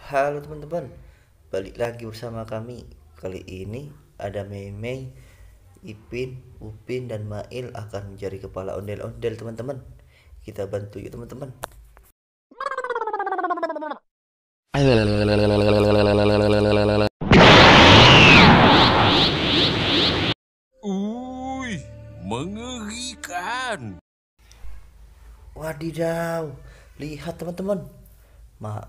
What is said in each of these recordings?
Halo teman-teman, balik lagi bersama kami. Kali ini ada Mei, Ipin, Upin, dan Mail akan menjadi kepala ondel-ondel teman-teman. Kita bantu yuk teman-teman. Uy, mengerikan. Wadidaw, lihat teman-teman.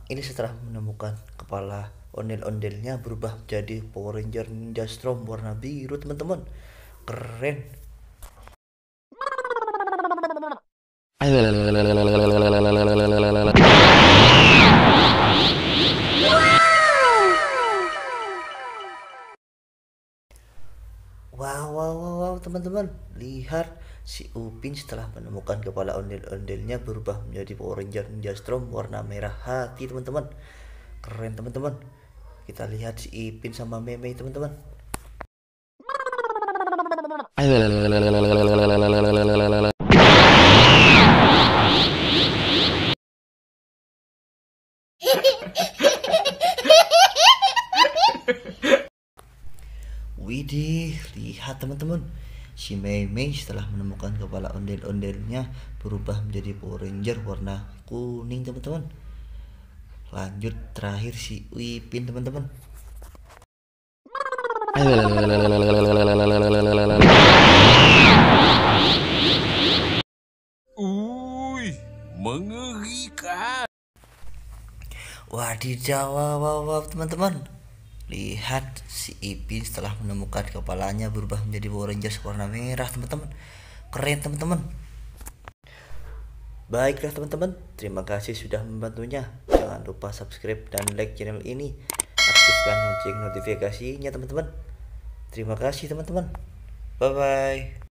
Ini setelah menemukan kepala ondel-ondelnya berubah menjadi Power Ranger Ninja Storm warna biru teman-teman. Keren. Wow, teman-teman, lihat si Upin setelah menemukan kepala ondel-ondelnya berubah menjadi Power Ranger Ninja Storm warna merah hati teman-teman. Keren teman-teman. Kita lihat si Ipin sama Meme teman-teman. Widih, lihat teman-teman. Si Mei setelah menemukan kepala ondel-ondelnya berubah menjadi Power Ranger warna kuning teman-teman. Lanjut terakhir si Wipin teman-teman. Uy, mengerikan. Wadidaw, wow, teman-teman. Lihat si Ipin setelah menemukan kepalanya berubah menjadi Power Rangers warna merah teman-teman. Keren teman-teman. Baiklah teman-teman, terima kasih sudah membantunya. Jangan lupa subscribe dan like channel ini. Aktifkan lonceng notifikasinya teman-teman. Terima kasih teman-teman. Bye bye.